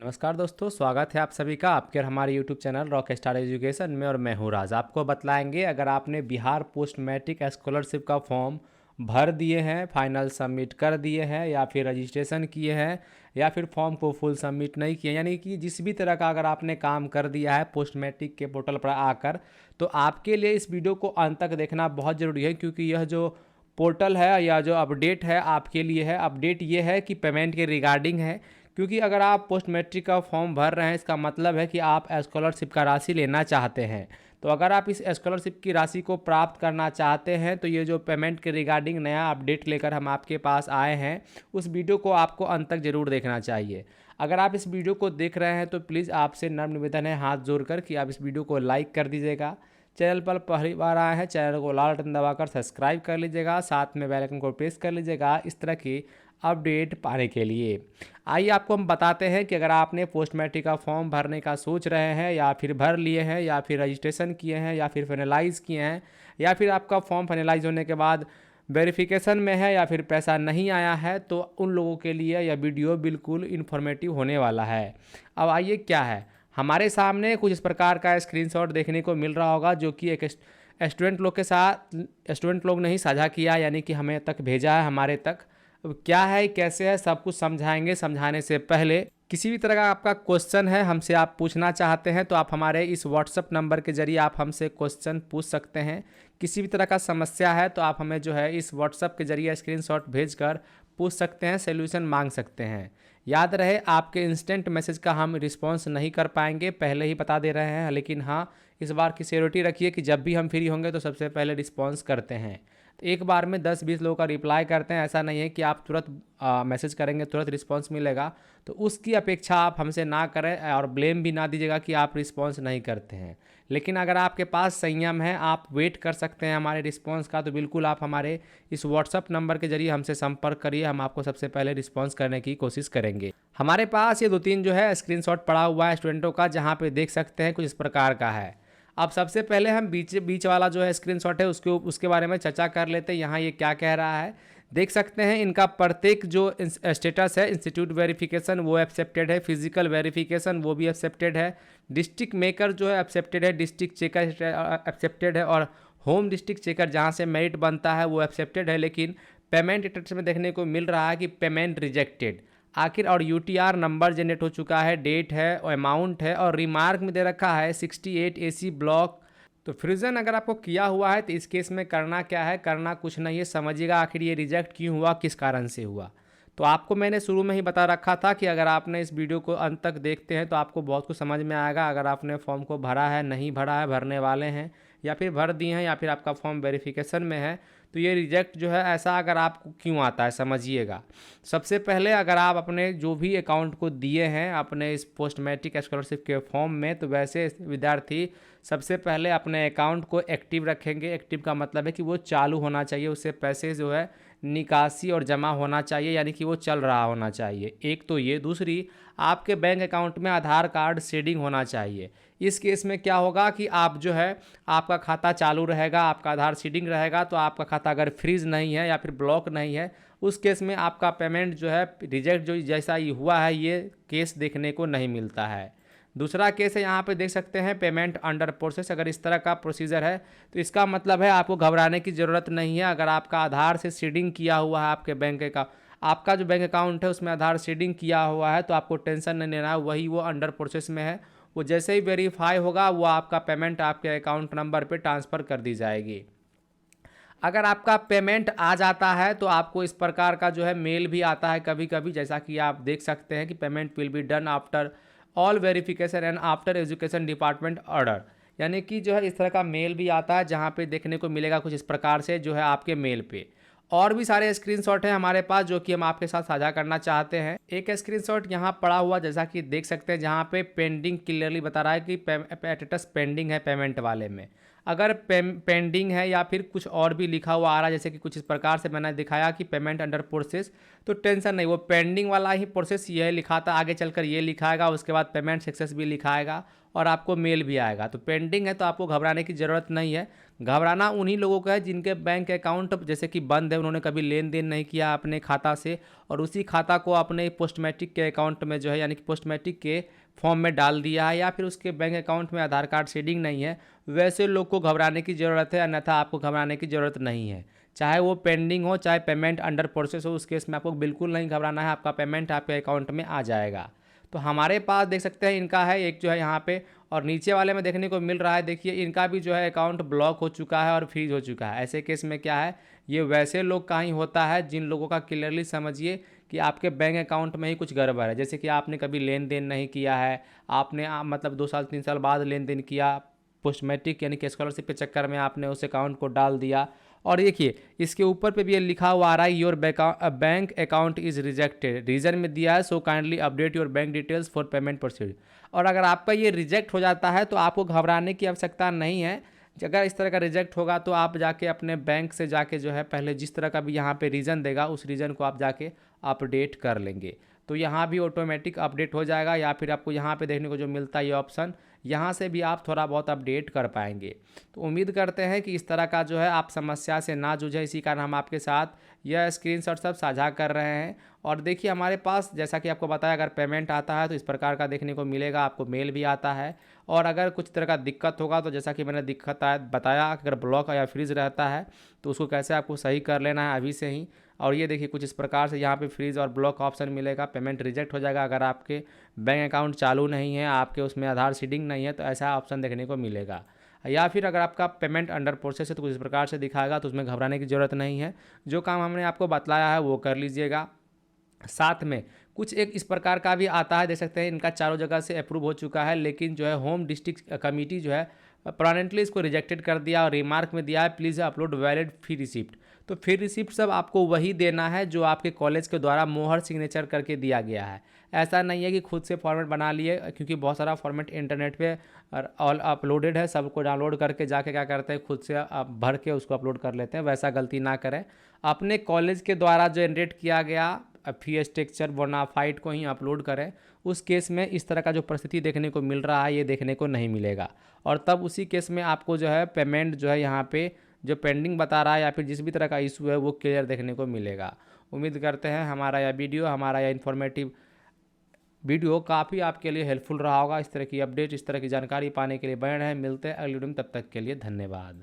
नमस्कार दोस्तों, स्वागत है आप सभी का आपके और हमारे YouTube channel rock star education में। और मैं हूँ राज। आपको बतलाएंगे अगर आपने बिहार पोस्ट मैट्रिक स्कॉलरशिप का फॉर्म भर दिए हैं, फाइनल सबमिट कर दिए हैं, या फिर रजिस्ट्रेशन किए हैं, या फिर फॉर्म को फुल सबमिट नहीं किए, यानी कि जिस भी तरह का अगर आपने काम कर दिया है पोस्ट मैट्रिक के पोर्टल पर आकर, तो आपके लिए इस वीडियो को अंत तक देखना बहुत ज़रूरी है। क्योंकि यह जो पोर्टल है या जो अपडेट है आपके लिए है, अपडेट ये है कि पेमेंट के रिगार्डिंग है। क्योंकि अगर आप पोस्ट मैट्रिक का फॉर्म भर रहे हैं, इसका मतलब है कि आप स्कॉलरशिप का राशि लेना चाहते हैं। तो अगर आप इस स्कॉलरशिप की राशि को प्राप्त करना चाहते हैं तो ये जो पेमेंट के रिगार्डिंग नया अपडेट लेकर हम आपके पास आए हैं, उस वीडियो को आपको अंत तक जरूर देखना चाहिए। अगर आप इस वीडियो को देख रहे हैं तो प्लीज़ आपसे नम्र निवेदन है हाथ जोड़कर कि आप इस वीडियो को लाइक कर दीजिएगा। चैनल पर पहली बार आए हैं, चैनल को लाल बटन दबाकर सब्सक्राइब कर लीजिएगा, साथ में बेल आइकन को प्रेस कर लीजिएगा इस तरह की अपडेट पाने के लिए। आइए आपको हम बताते हैं कि अगर आपने पोस्ट मैट्रिक का फॉर्म भरने का सोच रहे हैं, या फिर भर लिए हैं, या फिर रजिस्ट्रेशन किए हैं, या फिर फाइनलाइज़ किए हैं, या फिर आपका फॉर्म फाइनलाइज होने के बाद वेरिफिकेशन में है, या फिर पैसा नहीं आया है, तो उन लोगों के लिए यह वीडियो बिल्कुल इन्फॉर्मेटिव होने वाला है। अब आइए क्या है, हमारे सामने कुछ इस प्रकार का स्क्रीनशॉट देखने को मिल रहा होगा, जो कि एक स्टूडेंट लोग के साथ स्टूडेंट लोग ने ही साझा किया, यानी कि हमें तक भेजा है, हमारे तक। अब क्या है, कैसे है, सब कुछ समझाएंगे। समझाने से पहले किसी भी तरह का आपका क्वेश्चन है, हमसे आप पूछना चाहते हैं, तो आप हमारे इस व्हाट्सअप नंबर के जरिए आप हमसे क्वेश्चन पूछ सकते हैं। किसी भी तरह का समस्या है तो आप हमें जो है इस व्हाट्सअप के जरिए स्क्रीनशॉट भेजकर पूछ सकते हैं, सोल्यूशन मांग सकते हैं। याद रहे, आपके इंस्टेंट मैसेज का हम रिस्पॉन्स नहीं कर पाएंगे, पहले ही बता दे रहे हैं। लेकिन हाँ, इस बार की श्योरिटी रखिए कि जब भी हम फ्री होंगे तो सबसे पहले रिस्पॉन्स करते हैं। तो एक बार में 10-20 लोगों का रिप्लाई करते हैं। ऐसा नहीं है कि आप तुरंत मैसेज करेंगे तुरंत रिस्पॉन्स मिलेगा, तो उसकी अपेक्षा आप हमसे ना करें और ब्लेम भी ना दीजिएगा कि आप रिस्पॉन्स नहीं करते हैं। लेकिन अगर आपके पास संयम है, आप वेट कर सकते हैं हमारे रिस्पॉन्स का, तो बिल्कुल आप हमारे इस व्हाट्सअप नंबर के जरिए हमसे संपर्क करिए, हम आपको सबसे पहले रिस्पॉन्स करने की कोशिश करेंगे। हमारे पास ये 2-3 जो है स्क्रीनशॉट पड़ा हुआ है स्टूडेंटों का, जहाँ पे देख सकते हैं कुछ इस प्रकार का है। अब सबसे पहले हम बीच बीच वाला जो है स्क्रीनशॉट है उसके बारे में चर्चा कर लेते हैं। यहाँ ये क्या कह रहा है, देख सकते हैं। इनका प्रत्येक जो स्टेटस है, इंस्टीट्यूट वेरिफिकेशन वो एक्सेप्टेड है, फिजिकल वेरिफिकेशन वो भी एक्सेप्टेड है, डिस्ट्रिक्ट मेकर जो है एक्सेप्टेड है, डिस्ट्रिक्ट चेकर एक्सेप्टेड है, और होम डिस्ट्रिक्ट चेकर जहाँ से मेरिट बनता है वो एक्सेप्टेड है। लेकिन पेमेंट स्टेटस में देखने को मिल रहा है कि पेमेंट रिजेक्टेड आखिर, और यूटीआर नंबर जनरेट हो चुका है, डेट है और अमाउंट है, और रिमार्क में दे रखा है 68 AC ब्लॉक। तो फ्रीजन अगर आपको किया हुआ है तो इस केस में करना क्या है, करना कुछ नहीं है। समझिएगा आखिर ये रिजेक्ट क्यों हुआ, किस कारण से हुआ। तो आपको मैंने शुरू में ही बता रखा था कि अगर आपने इस वीडियो को अंत तक देखते हैं तो आपको बहुत कुछ समझ में आएगा। अगर आपने फॉर्म को भरा है, नहीं भरा है, भरने वाले हैं, या फिर भर दिए हैं, या फिर आपका फॉर्म वेरिफिकेशन में है, तो ये रिजेक्ट जो है ऐसा अगर आपको क्यों आता है समझिएगा। सबसे पहले अगर आप अपने जो भी अकाउंट को दिए हैं अपने इस पोस्ट मैट्रिक स्कॉलरशिप के फॉर्म में, तो वैसे विद्यार्थी सबसे पहले अपने अकाउंट को एक्टिव रखेंगे। एक्टिव का मतलब है कि वो चालू होना चाहिए, उससे पैसे जो है निकासी और जमा होना चाहिए, यानी कि वो चल रहा होना चाहिए। एक तो ये, दूसरी आपके बैंक अकाउंट में आधार कार्ड शेडिंग होना चाहिए। इस केस में क्या होगा कि आप जो है आपका खाता चालू रहेगा, आपका आधार सीडिंग रहेगा, तो आपका खाता अगर फ्रीज नहीं है या फिर ब्लॉक नहीं है, उस केस में आपका पेमेंट जो है रिजेक्ट जो जैसा ये हुआ है, ये केस देखने को नहीं मिलता है। दूसरा केस है, यहाँ पे देख सकते हैं पेमेंट अंडर प्रोसेस। अगर इस तरह का प्रोसीजर है तो इसका मतलब है आपको घबराने की ज़रूरत नहीं है। अगर आपका आधार से सीडिंग किया हुआ है, आपके बैंक का आपका जो बैंक अकाउंट है उसमें आधार सीडिंग किया हुआ है, तो आपको टेंशन नहीं लेना है, वही वो अंडर प्रोसेस में है। वो जैसे ही वेरीफाई होगा वो आपका पेमेंट आपके अकाउंट नंबर पे ट्रांसफ़र कर दी जाएगी। अगर आपका पेमेंट आ जाता है तो आपको इस प्रकार का जो है मेल भी आता है कभी कभी, जैसा कि आप देख सकते हैं कि payment will be done after all verification and after education department order, यानी कि जो है इस तरह का मेल भी आता है, जहाँ पे देखने को मिलेगा कुछ इस प्रकार से जो है आपके मेल पे। और भी सारे स्क्रीनशॉट हैं हमारे पास जो कि हम आपके साथ साझा करना चाहते हैं। एक स्क्रीनशॉट यहाँ पड़ा हुआ जैसा कि देख सकते हैं, जहाँ पे पेंडिंग क्लियरली बता रहा है कि स्टेटस पेंडिंग है पेमेंट वाले में। अगर पेंडिंग है या फिर कुछ और भी लिखा हुआ आ रहा है, जैसे कि कुछ इस प्रकार से मैंने दिखाया कि पेमेंट अंडर प्रोसेस, तो टेंशन नहीं, वो पेंडिंग वाला ही प्रोसेस ये लिखा था, आगे चलकर ये लिखाएगा, उसके बाद पेमेंट सक्सेस भी लिखाएगा, और आपको मेल भी आएगा। तो पेंडिंग है तो आपको घबराने की ज़रूरत नहीं है। घबराना उन्हीं लोगों का है जिनके बैंक अकाउंट जैसे कि बंद है, उन्होंने कभी लेन देन नहीं किया अपने खाता से और उसी खाता को अपने पोस्ट मैट्रिक के अकाउंट में जो है यानी कि पोस्ट मैट्रिक के फॉर्म में डाल दिया है, या फिर उसके बैंक अकाउंट में आधार कार्ड शेडिंग नहीं है, वैसे लोग को घबराने की ज़रूरत है। अन्यथा आपको घबराने की ज़रूरत नहीं है। चाहे वो पेंडिंग हो, चाहे पेमेंट अंडर प्रोसेस हो, उस केस में आपको बिल्कुल नहीं घबराना है। आपका पेमेंट आपके अकाउंट में आ जाएगा। तो हमारे पास देख सकते हैं इनका है एक जो है यहाँ पे, और नीचे वाले में देखने को मिल रहा है, देखिए इनका भी जो है अकाउंट ब्लॉक हो चुका है और फ्रीज हो चुका है। ऐसे केस में क्या है, ये वैसे लोग का ही होता है जिन लोगों का क्लियरली समझिए कि आपके बैंक अकाउंट में ही कुछ गड़बड़ है। जैसे कि आपने कभी लेन देन नहीं किया है, आपने मतलब 2 साल 3 साल बाद लेन देन किया, पोस्ट मैट्रिक यानी कि स्कॉलरशिप के चक्कर में आपने उस अकाउंट को डाल दिया। और देखिए इसके ऊपर पे भी ये लिखा हुआ आ रहा है, your bank account is rejected, reason में दिया है, so kindly update your bank details for payment proceed. और अगर आपका ये रिजेक्ट हो जाता है तो आपको घबराने की आवश्यकता नहीं है। अगर इस तरह का रिजेक्ट होगा तो आप जाके अपने बैंक से जाके जो है पहले जिस तरह का भी यहाँ पे रीज़न देगा उस रीज़न को आप जाके अपडेट कर लेंगे, तो यहाँ भी ऑटोमेटिक अपडेट हो जाएगा। या फिर आपको यहाँ पे देखने को जो मिलता है ये ऑप्शन, यहाँ से भी आप थोड़ा बहुत अपडेट कर पाएंगे। तो उम्मीद करते हैं कि इस तरह का जो है आप समस्या से ना जूझे, इसी कारण हम आपके साथ यह स्क्रीनशॉट सब साझा कर रहे हैं। और देखिए हमारे पास जैसा कि आपको बताया, अगर पेमेंट आता है तो इस प्रकार का देखने को मिलेगा, आपको मेल भी आता है। और अगर कुछ तरह का दिक्कत होगा तो जैसा कि मैंने दिक्कत बताया, अगर ब्लॉक या फ्रीज रहता है तो उसको कैसे आपको सही कर लेना है अभी से ही। और ये देखिए कुछ इस प्रकार से यहाँ पे फ्रीज और ब्लॉक ऑप्शन मिलेगा, पेमेंट रिजेक्ट हो जाएगा अगर आपके बैंक अकाउंट चालू नहीं है, आपके उसमें आधार सीडिंग नहीं है, तो ऐसा ऑप्शन देखने को मिलेगा। या फिर अगर आपका पेमेंट अंडर प्रोसेस है तो कुछ इस प्रकार से दिखाएगा, तो उसमें घबराने की ज़रूरत नहीं है। जो काम हमने आपको बतलाया है वो कर लीजिएगा। साथ में कुछ एक इस प्रकार का भी आता है, देख सकते हैं इनका चारों जगह से अप्रूव हो चुका है, लेकिन जो है होम डिस्ट्रिक्ट कमेटी जो है परमानेंटली इसको रिजेक्टेड कर दिया और रिमार्क में दिया है please upload valid fee receipt. तो फी रिसिप्ट सब आपको वही देना है जो आपके कॉलेज के द्वारा मोहर सिग्नेचर करके दिया गया है। ऐसा नहीं है कि खुद से फॉर्मेट बना लिए, क्योंकि बहुत सारा फॉर्मेट इंटरनेट पे ऑल अपलोडेड है, सबको डाउनलोड करके जाके क्या करते हैं खुद से आप भर के उसको अपलोड कर लेते हैं। वैसा गलती ना करें, अपने कॉलेज के द्वारा जनरेट किया गया फी स्ट्रक्चर बोनाफाइड को ही अपलोड करें। उस केस में इस तरह का जो परिस्थिति देखने को मिल रहा है ये देखने को नहीं मिलेगा। और तब उसी केस में आपको जो है पेमेंट जो है यहाँ पे जो पेंडिंग बता रहा है या फिर जिस भी तरह का इशू है वो क्लियर देखने को मिलेगा। उम्मीद करते हैं हमारा यह इन्फॉर्मेटिव वीडियो काफ़ी आपके लिए हेल्पफुल रहा होगा। इस तरह की अपडेट, इस तरह की जानकारी पाने के लिए बने रहें। मिलते हैं अगली वीडियो में, तब तक के लिए धन्यवाद।